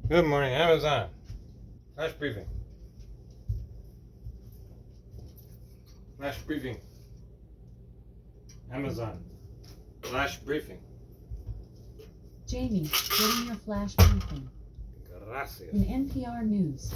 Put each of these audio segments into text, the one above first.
Good morning, Amazon. Flash briefing. Flash briefing. Amazon. Flash briefing. Jamie, getting your flash briefing. Gracias. In NPR News.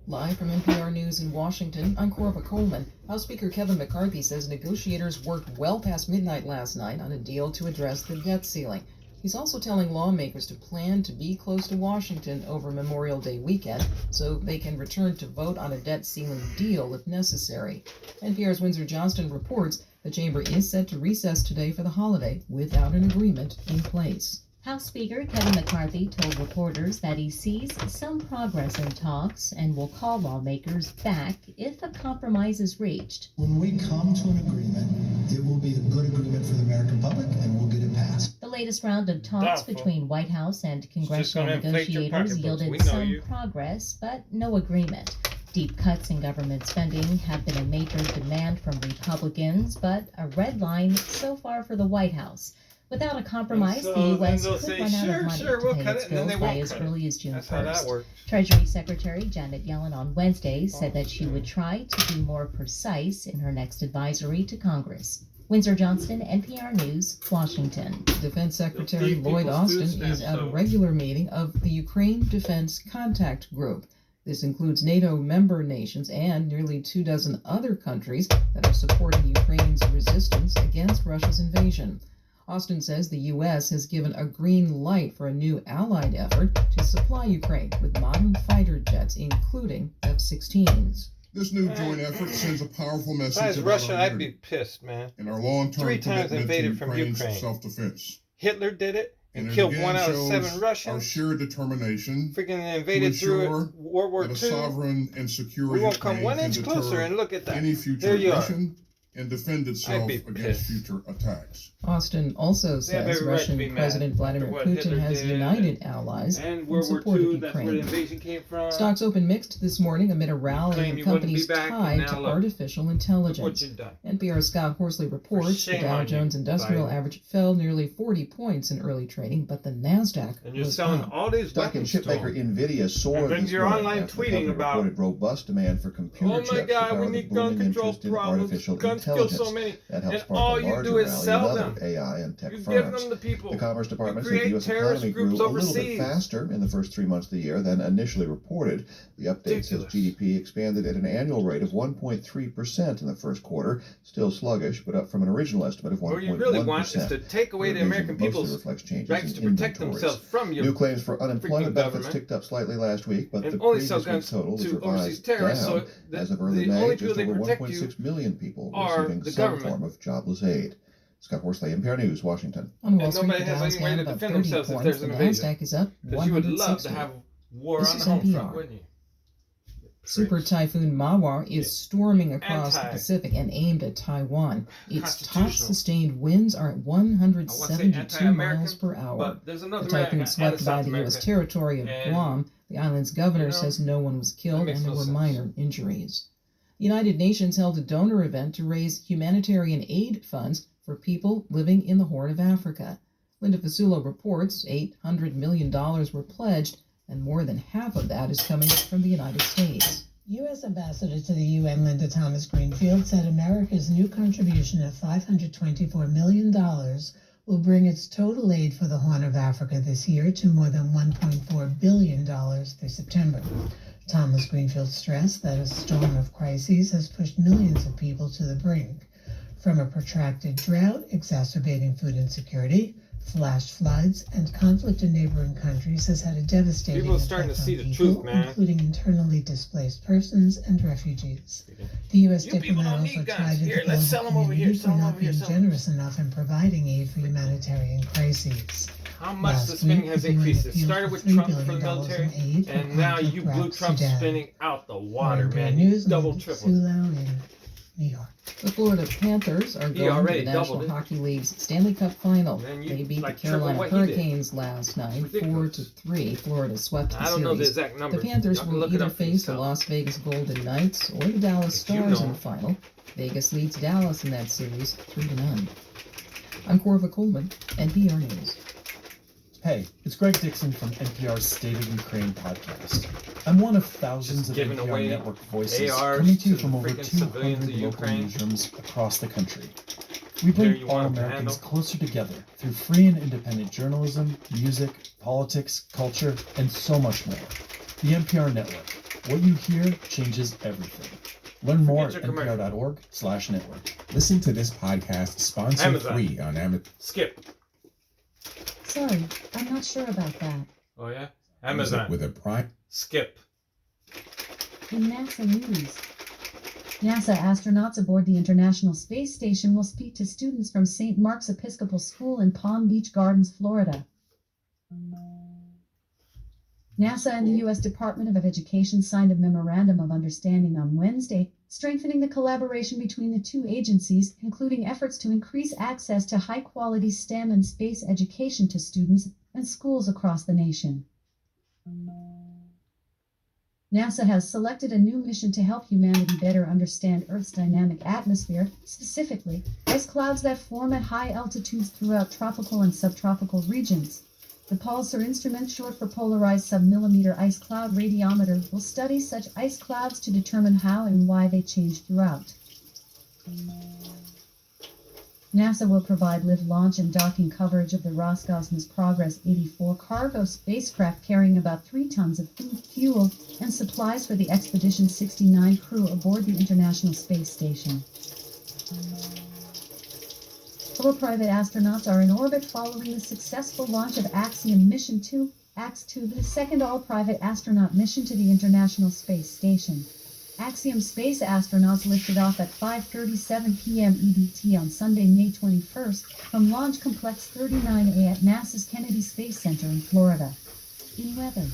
Live from NPR News in Washington, I'm Corva Coleman. House Speaker Kevin McCarthy says negotiators worked well past midnight last night on a deal to address the debt ceiling. He's also telling lawmakers to plan to be close to Washington over Memorial Day weekend so they can return to vote on a debt ceiling deal if necessary. NPR's Windsor Johnston reports the chamber is set to recess today for the holiday without an agreement in place. House Speaker Kevin McCarthy told reporters that he sees some progress in talks and will call lawmakers back if a compromise is reached. When we come to an agreement, it will be a good agreement for the American public and we'll get it passed. The latest round of talks between White House and congressional We negotiators know yielded some you. progress, but no agreement. Deep cuts in government spending have been a major demand from Republicans, but a red line so far for the White House. Without a compromise, So the U.S. then they'll could say, run out "Sure, of money sure, to we'll pay cut its it," and then bills they by won't as cut it. early as June That's how that 1st. works. Treasury Secretary Janet Yellen on Wednesday said that she would try to be more precise in her next advisory to Congress. Windsor Johnston, NPR News, Washington. Defense Secretary They'll feed Lloyd people food Austin stamps, is at a so- regular meeting of the Ukraine Defense Contact Group. This includes NATO member nations and nearly 24 other countries that are supporting Ukraine's resistance against Russia's invasion. Austin says the U.S. has given a green light for a new allied effort to supply Ukraine with modern fighter jets, including F-16s. This new joint effort sends a powerful If I message was about Russia, our I'd be unity pissed, man. and our long-term 3 times commitment to invaded from Ukraine's Ukraine. self-defense. Hitler did it And and it killed again 1 out of shows 7 our Russians. shared determination Freaking invaded through ensure it. World War that a II. sovereign and secure We won't Ukraine come 1 can inch closer deter and look at that. any future There you are. aggression and defend itself be against pissed. future attacks. Austin also They have says every right to Russian be mad President Vladimir after what Putin Hitler has did united allies And in World War support II, of that's where the Ukraine. invasion came from. Stocks opened mixed this morning amid a rally claim in you wouldn't be companies back, and tied now to look. artificial Look what intelligence. you've done. NPR's Scott Horsley reports the shame Dow on you, Jones Industrial Biden. Average fell nearly 40 points in early trading, but the NASDAQ And you're was selling up. all these Stock and weapons to chipmaker them. Nvidia soared And then this you're morning online after the tweeting company about, reported robust demand for computer Oh chips my to God, we power the need gun booming control interest in problems. artificial Guns kill intelligence. so many. That helps And spark all a you larger do is rally in sell other them. AI and tech You give firms. them to people. The Commerce Department You said the create U.S. terrorist economy grew groups a little bit overseas. faster in the first 3 months of the year than initially reported. The update says Ridiculous. GDP expanded at an annual rate of 1.3% in the first quarter, still sluggish, but up from an original estimate of 1.1%. What you really want is to take away the American mostly people's reflects changes rights in to protect inventories. themselves from you. New claims for unemployment freaking benefits government. ticked up slightly last week, but And the only previous sell week's guns total was to overseas revised terrorists. down. So As of early the May, only just people they over protect 1.6 you million people are receiving the some government. form of jobless aid. Scott Horsley, NPR News, Washington. On Wall And Street, nobody the has Dow's any way down to about defend 30 themselves if points. there's The an invasion. NASDAQ is up because you would love 160. to have war This on is the home NPR. front, wouldn't you? Super Typhoon Mawar is storming across the Anti- Pacific and aimed at Taiwan. Its top Constitutional. sustained winds are at I won't say 172 anti-American, miles per hour. But there's another The typhoon America swept and by South the America. U.S. territory of And, Guam. The island's governor you know, says no one was killed makes and there no were sense. minor injuries. The United Nations held a donor event to raise humanitarian aid funds for people living in the Horn of Africa. Linda Fasulo reports $800 million were pledged, and more than half of that is coming from the United States. U.S. Ambassador to the UN Linda Thomas Greenfield said America's new contribution of $524 million will bring its total aid for the Horn of Africa this year to more than $1.4 billion through September. Thomas Greenfield stressed that a storm of crises has pushed millions of people to the brink, from a protracted drought exacerbating food insecurity. Flash floods and conflict in neighboring countries has had a devastating People are starting effect to see on the people, truth, man. including internally displaced persons and refugees. The U.S. You people diplomat don't also need guns. tried to Here, let's defend sell the 'em over here, community sell for 'em not over here, being sell 'em. generous enough in providing aid for humanitarian crises. How much Last the spending week, has the UN increased. It appealed started for with $3 Trump for billion the military, in aid for and now you blew conflict-wracked Trump Sudan. spending out the water, For man. NPR You News, double, Linda tripled. Fasulo in New York. The Florida Panthers are He going to already the National doubled it. Hockey League's Stanley Cup Final. And then you, They beat like, the triple Carolina what he did. Hurricanes last night, Ridiculous. 4-3. Florida swept the I don't know the series. exact The numbers. Panthers Y'all can will look it either up for face the yourself. Las Vegas Golden Knights or the Dallas But you Stars in know. the final. Vegas leads Dallas in that series 3-0. I'm Corva Coleman, NPR News. Hey, it's Greg Dixon from NPR's State of Ukraine podcast. I'm one of thousands Just of giving NPR away network voices ARs coming to you to from the over freaking civilians 200 of local Ukraine. newsrooms across the country. We There bring you all want to Americans handle. closer together through free and independent journalism, music, politics, culture, and so much more. The NPR Network. What you hear changes everything. Learn more at Forget your commercial. npr.org/network. Listen to this podcast sponsored Amazon. free on Amazon. Skip. Sorry, I'm not sure about that. Oh yeah. Amazon. With a Prime. Skip. In NASA news, NASA astronauts aboard the International Space Station will speak to students from St. Mark's Episcopal School in Palm Beach Gardens, Florida. NASA and the U.S. Department of Education signed a memorandum of understanding on Wednesday, strengthening the collaboration between the two agencies, including efforts to increase access to high-quality STEM and space education to students and schools across the nation. NASA has selected a new mission to help humanity better understand Earth's dynamic atmosphere, specifically ice clouds that form at high altitudes throughout tropical and subtropical regions. The PULSAR instrument, short for Polarized Submillimeter Ice Cloud Radiometer, will study such ice clouds to determine how and why they change throughout. NASA will provide live, launch, and docking coverage of the Roscosmos Progress 84 cargo spacecraft carrying about 3 tons of food, fuel, and supplies for the Expedition 69 crew aboard the International Space Station. 4 private astronauts are in orbit following the successful launch of Axiom Mission 2, AX-2, the second all-private astronaut mission to the International Space Station. Axiom space astronauts lifted off at 5:37 p.m. EDT on Sunday, May 21st, from Launch Complex 39A at NASA's Kennedy Space Center in Florida. In weather.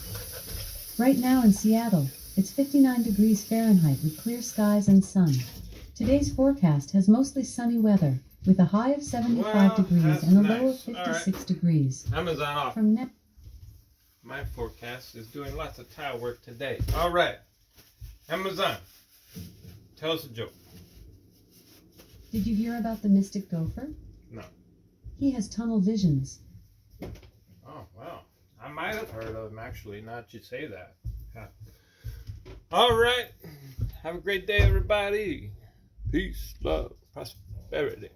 Right now in Seattle, it's 59 degrees Fahrenheit with clear skies and sun. Today's forecast has mostly sunny weather, with a high of 75 degrees that's and a low of nice. 56 degrees. Amazon off. From net. My forecast is doing lots of tile work today. All right. Amazon. Tell us a joke. Did you hear about the mystic gopher? No. He has tunnel visions. Oh, well. I might have heard of him, actually, now that you say that. Yeah. All right. Have a great day, everybody. Peace, love, prosperity.